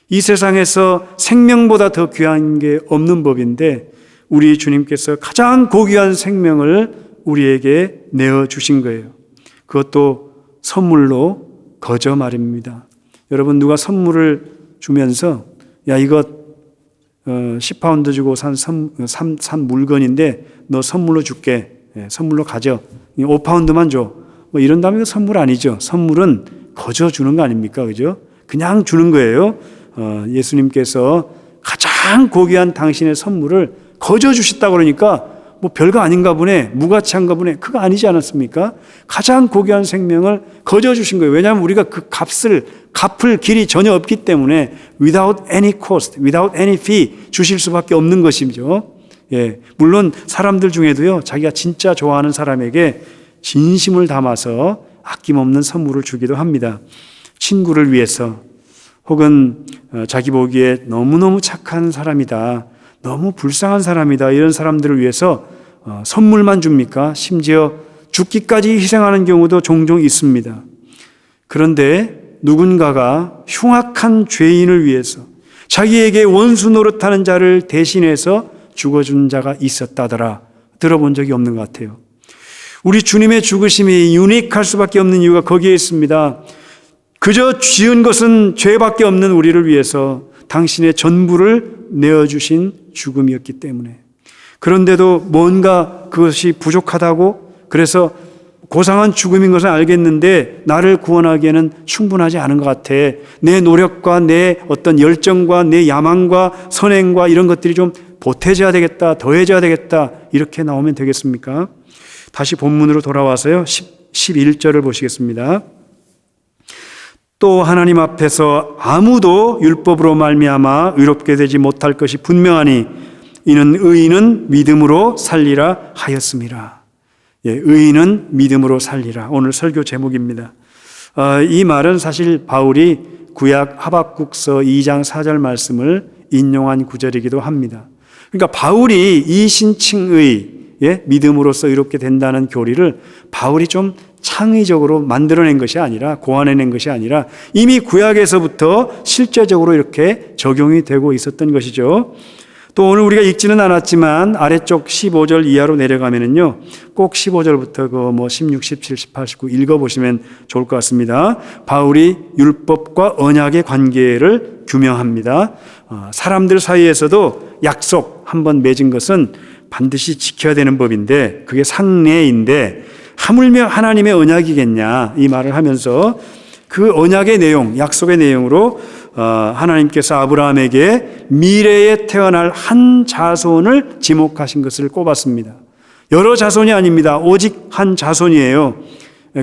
이 세상에서 생명보다 더 귀한 게 없는 법인데 우리 주님께서 가장 고귀한 생명을 우리에게 내어주신 거예요. 그것도 선물로 거저 말입니다. 여러분, 누가 선물을 주면서 야, 이거 10파운드 주고 산 물건인데 너 선물로 줄게. 선물로 가져. 5파운드만 줘. 뭐 이런다면 선물 아니죠. 선물은 거저 주는 거 아닙니까? 그죠? 그냥 주는 거예요. 예수님께서 가장 고귀한 당신의 선물을 거저 주셨다 그러니까 뭐 별거 아닌가 보네, 무가치한가 보네. 그거 아니지 않았습니까? 가장 고귀한 생명을 거저 주신 거예요. 왜냐하면 우리가 그 값을 갚을 길이 전혀 없기 때문에 without any cost, without any fee 주실 수밖에 없는 것이죠. 물론 사람들 중에도요, 자기가 진짜 좋아하는 사람에게 진심을 담아서 아낌없는 선물을 주기도 합니다. 친구를 위해서, 혹은 자기 보기에 너무너무 착한 사람이다, 너무 불쌍한 사람이다, 이런 사람들을 위해서 선물만 줍니까? 심지어 죽기까지 희생하는 경우도 종종 있습니다. 그런데 누군가가 흉악한 죄인을 위해서 자기에게 원수 노릇하는 자를 대신해서 죽어준 자가 있었다더라. 들어본 적이 없는 것 같아요. 우리 주님의 죽으심이 유니크할 수밖에 없는 이유가 거기에 있습니다. 그저 지은 것은 죄밖에 없는 우리를 위해서 당신의 전부를 내어주신 죽음이었기 때문에. 그런데도 뭔가 그것이 부족하다고, 그래서 고상한 죽음인 것은 알겠는데 나를 구원하기에는 충분하지 않은 것 같아. 내 노력과 내 어떤 열정과 내 야망과 선행과 이런 것들이 좀 보태져야 되겠다, 더해져야 되겠다, 이렇게 나오면 되겠습니까? 다시 본문으로 돌아와서요, 11절을 보시겠습니다. 또 하나님 앞에서 아무도 율법으로 말미암아 의롭게 되지 못할 것이 분명하니 이는 의인은 믿음으로 살리라 하였음이라. 예, 의인은 믿음으로 살리라. 오늘 설교 제목입니다. 이 말은 사실 바울이 구약 하박국서 2장 4절 말씀을 인용한 구절이기도 합니다. 그러니까 바울이 이신칭의, 예, 믿음으로써 의롭게 된다는 교리를 바울이 좀 창의적으로 만들어낸 것이 아니라, 고안해낸 것이 아니라 이미 구약에서부터 실제적으로 이렇게 적용이 되고 있었던 것이죠. 또 오늘 우리가 읽지는 않았지만 아래쪽 15절 이하로 내려가면은요, 꼭 15절부터 16, 17, 18, 19 읽어보시면 좋을 것 같습니다. 바울이 율법과 언약의 관계를 규명합니다. 사람들 사이에서도 약속 한번 맺은 것은 반드시 지켜야 되는 법인데, 그게 상례인데 하물며 하나님의 언약이겠냐, 이 말을 하면서 그 언약의 내용, 약속의 내용으로 하나님께서 아브라함에게 미래에 태어날 한 자손을 지목하신 것을 꼽았습니다. 여러 자손이 아닙니다. 오직 한 자손이에요.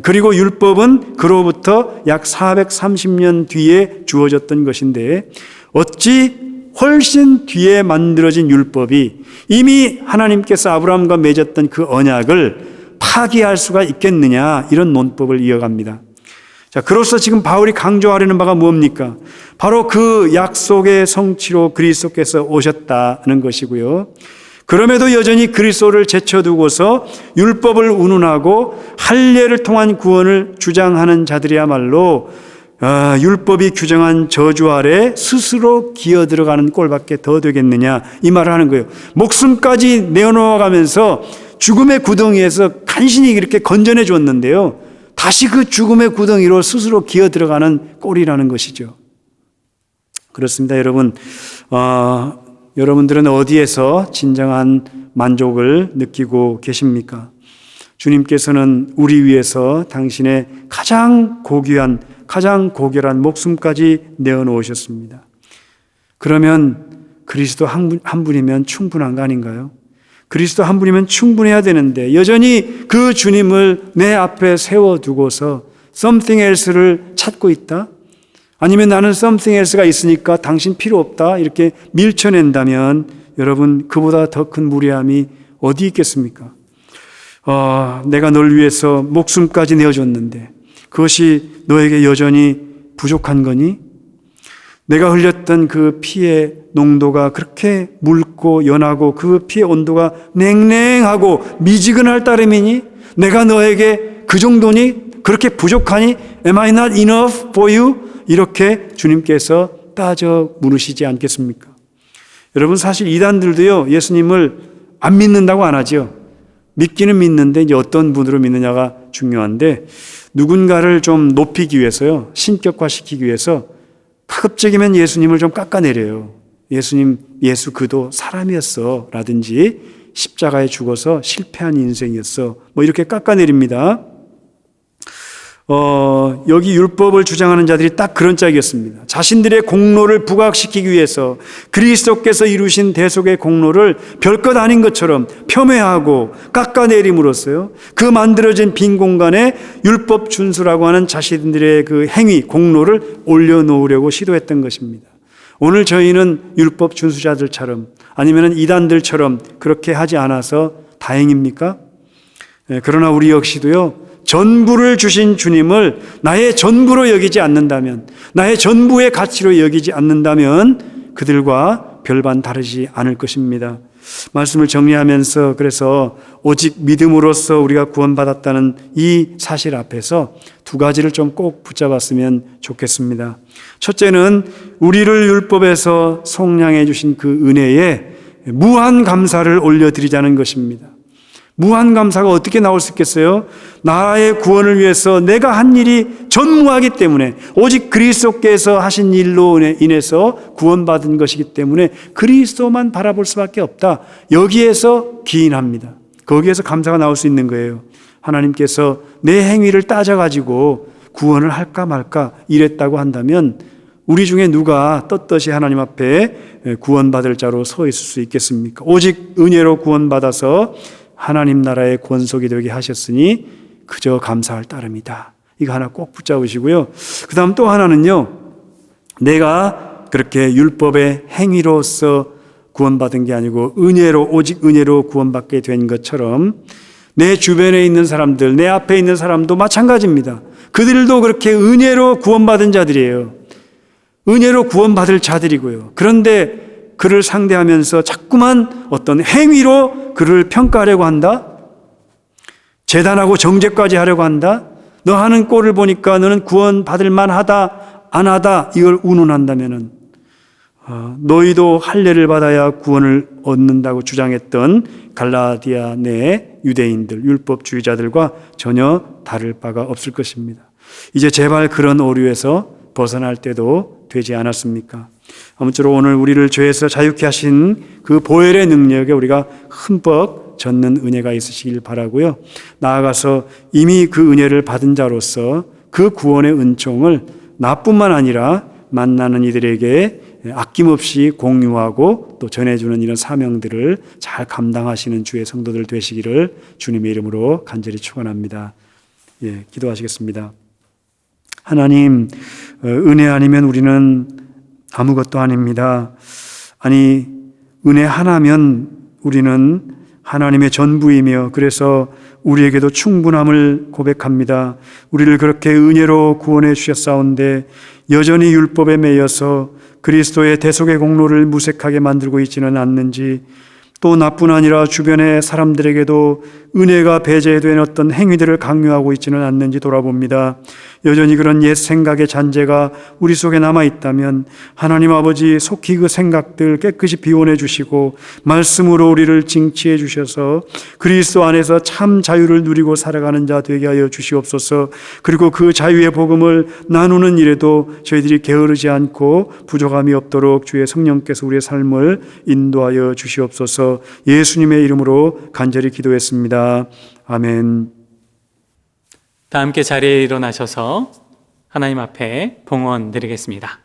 그리고 율법은 그로부터 약 430년 뒤에 주어졌던 것인데, 어찌 훨씬 뒤에 만들어진 율법이 이미 하나님께서 아브라함과 맺었던 그 언약을 파기할 수가 있겠느냐, 이런 논법을 이어갑니다. 자, 그로서 지금 바울이 강조하려는 바가 뭡니까? 바로 그 약속의 성취로 그리스도께서 오셨다는 것이고요. 그럼에도 여전히 그리스도를 제쳐두고서 율법을 운운하고 할례를 통한 구원을 주장하는 자들이야말로 율법이 규정한 저주 아래 스스로 기어 들어가는 꼴밖에 더 되겠느냐, 이 말을 하는 거예요. 목숨까지 내어놓아가면서 죽음의 구덩이에서 간신히 이렇게 건져내 줬는데요, 다시 그 죽음의 구덩이로 스스로 기어 들어가는 꼴이라는 것이죠. 그렇습니다, 여러분. 여러분들은 어디에서 진정한 만족을 느끼고 계십니까? 주님께서는 우리 위해서 당신의 가장 고귀한, 가장 고결한 목숨까지 내어놓으셨습니다. 그러면 그리스도 한 분이면 충분한 거 아닌가요? 그리스도 한 분이면 충분해야 되는데 여전히 그 주님을 내 앞에 세워두고서 something else를 찾고 있다? 아니면 나는 something else가 있으니까 당신 필요 없다, 이렇게 밀쳐낸다면 여러분, 그보다 더 큰 무례함이 어디 있겠습니까? 내가 널 위해서 목숨까지 내어줬는데 그것이 너에게 여전히 부족한 거니? 내가 흘렸던 그 피의 농도가 그렇게 묽고 연하고 그 피의 온도가 냉랭하고 미지근할 따름이니? 내가 너에게 그 정도니? 그렇게 부족하니? Am I not enough for you? 이렇게 주님께서 따져 물으시지 않겠습니까? 여러분, 사실 이단들도요, 예수님을 안 믿는다고 안 하죠. 믿기는 믿는데 이제 어떤 분으로 믿느냐가 중요한데, 누군가를 좀 높이기 위해서요, 신격화시키기 위해서 가급적이면 예수님을 좀 깎아내려요. 예수님, 예수 그도 사람이었어 라든지 십자가에 죽어서 실패한 인생이었어, 이렇게 깎아내립니다. 여기 율법을 주장하는 자들이 딱 그런 짝이었습니다. 자신들의 공로를 부각시키기 위해서 그리스도께서 이루신 대속의 공로를 별것 아닌 것처럼 폄훼하고 깎아내림으로써요, 그 만들어진 빈 공간에 율법 준수라고 하는 자신들의 그 행위, 공로를 올려놓으려고 시도했던 것입니다. 오늘 저희는 율법 준수자들처럼 아니면 이단들처럼 그렇게 하지 않아서 다행입니까? 그러나 우리 역시도요, 전부를 주신 주님을 나의 전부로 여기지 않는다면, 나의 전부의 가치로 여기지 않는다면 그들과 별반 다르지 않을 것입니다. 말씀을 정리하면서 그래서 오직 믿음으로써 우리가 구원받았다는 이 사실 앞에서 두 가지를 좀 꼭 붙잡았으면 좋겠습니다. 첫째는 우리를 율법에서 속량해 주신 그 은혜에 무한 감사를 올려드리자는 것입니다. 무한 감사가 어떻게 나올 수 있겠어요? 나의 구원을 위해서 내가 한 일이 전무하기 때문에, 오직 그리스도께서 하신 일로 인해서 구원받은 것이기 때문에 그리스도만 바라볼 수밖에 없다. 여기에서 기인합니다. 거기에서 감사가 나올 수 있는 거예요. 하나님께서 내 행위를 따져가지고 구원을 할까 말까 이랬다고 한다면 우리 중에 누가 떳떳이 하나님 앞에 구원받을 자로 서 있을 수 있겠습니까? 오직 은혜로 구원받아서 하나님 나라의 권속이 되게 하셨으니 그저 감사할 따름이다. 이거 하나 꼭 붙잡으시고요. 그 다음 또 하나는요, 내가 그렇게 율법의 행위로서 구원받은 게 아니고 은혜로, 오직 은혜로 구원받게 된 것처럼 내 주변에 있는 사람들, 내 앞에 있는 사람도 마찬가지입니다. 그들도 그렇게 은혜로 구원받은 자들이에요. 은혜로 구원받을 자들이고요. 그런데 그를 상대하면서 자꾸만 어떤 행위로 그를 평가하려고 한다? 재단하고 정죄까지 하려고 한다? 너 하는 꼴을 보니까 너는 구원받을 만하다, 안 하다, 이걸 운운한다면은 너희도 할례를 받아야 구원을 얻는다고 주장했던 갈라디아 내 유대인들, 율법주의자들과 전혀 다를 바가 없을 것입니다. 이제 제발 그런 오류에서 벗어날 때도 되지 않았습니까? 아무쪼록 오늘 우리를 죄에서 자유케 하신 그 보혈의 능력에 우리가 흠뻑 젖는 은혜가 있으시길 바라고요. 나아가서 이미 그 은혜를 받은 자로서 그 구원의 은총을 나뿐만 아니라 만나는 이들에게 아낌없이 공유하고 또 전해주는 이런 사명들을 잘 감당하시는 주의 성도들 되시기를 주님의 이름으로 간절히 축원합니다. 예, 기도하시겠습니다. 하나님, 은혜 아니면 우리는 아무것도 아닙니다. 아니, 은혜 하나면 우리는 하나님의 전부이며 그래서 우리에게도 충분함을 고백합니다. 우리를 그렇게 은혜로 구원해 주셨사온데 여전히 율법에 매여서 그리스도의 대속의 공로를 무색하게 만들고 있지는 않는지, 또 나뿐 아니라 주변의 사람들에게도 은혜가 배제된 어떤 행위들을 강요하고 있지는 않는지 돌아봅니다. 여전히 그런 옛 생각의 잔재가 우리 속에 남아있다면 하나님 아버지 속히 그 생각들 깨끗이 비워내 주시고 말씀으로 우리를 징치해 주셔서 그리스도 안에서 참 자유를 누리고 살아가는 자 되게 하여 주시옵소서. 그리고 그 자유의 복음을 나누는 일에도 저희들이 게으르지 않고 부족함이 없도록 주의 성령께서 우리의 삶을 인도하여 주시옵소서. 예수님의 이름으로 간절히 기도했습니다. 아멘. 다 함께 자리에 일어나셔서 하나님 앞에 봉헌 드리겠습니다.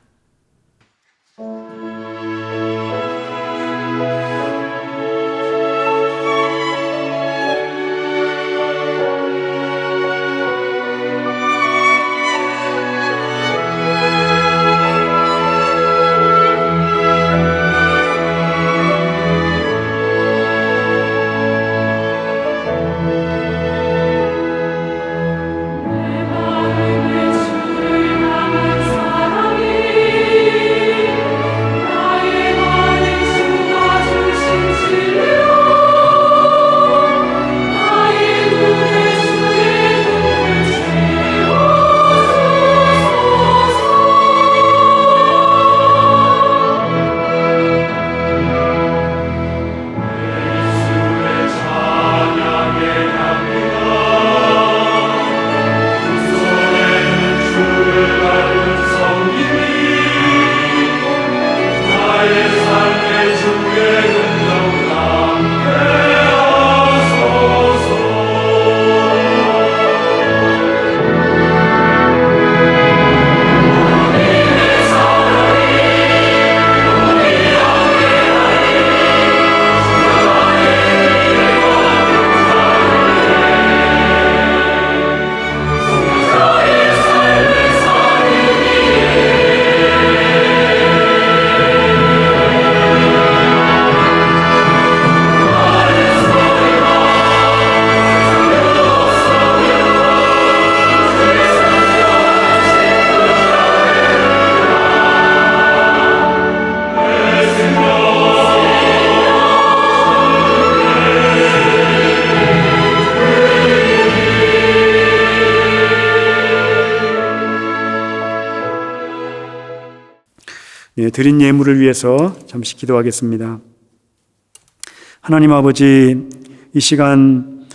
드린 예물을 위해서 잠시 기도하겠습니다. 하나님 아버지, 이 시간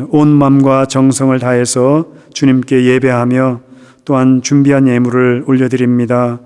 온 마음과 정성을 다해서 주님께 예배하며 또한 준비한 예물을 올려드립니다.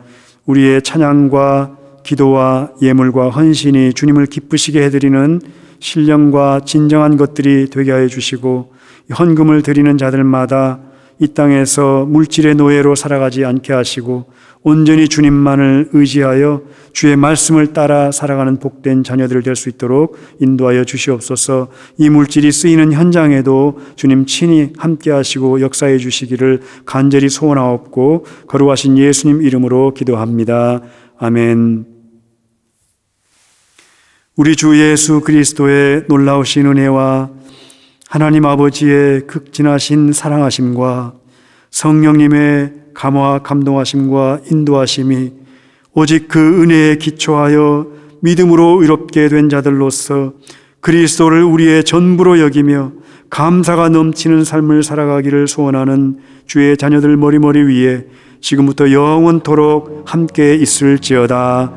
우리의 찬양과 기도와 예물과 헌신이 주님을 기쁘시게 해드리는 신령과 진정한 것들이 되게 하여 주시고, 헌금을 드리는 자들마다 이 땅에서 물질의 노예로 살아가지 않게 하시고 온전히 주님만을 의지하여 주의 말씀을 따라 살아가는 복된 자녀들 될 수 있도록 인도하여 주시옵소서. 이 물질이 쓰이는 현장에도 주님 친히 함께 하시고 역사해 주시기를 간절히 소원하옵고 거룩하신 예수님 이름으로 기도합니다. 아멘. 우리 주 예수 그리스도의 놀라우신 은혜와 하나님 아버지의 극진하신 사랑하심과 성령님의 감화 감동하심과 인도하심이 오직 그 은혜에 기초하여 믿음으로 의롭게 된 자들로서 그리스도를 우리의 전부로 여기며 감사가 넘치는 삶을 살아가기를 소원하는 주의 자녀들 머리머리 위에 지금부터 영원토록 함께 있을지어다.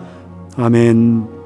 아멘.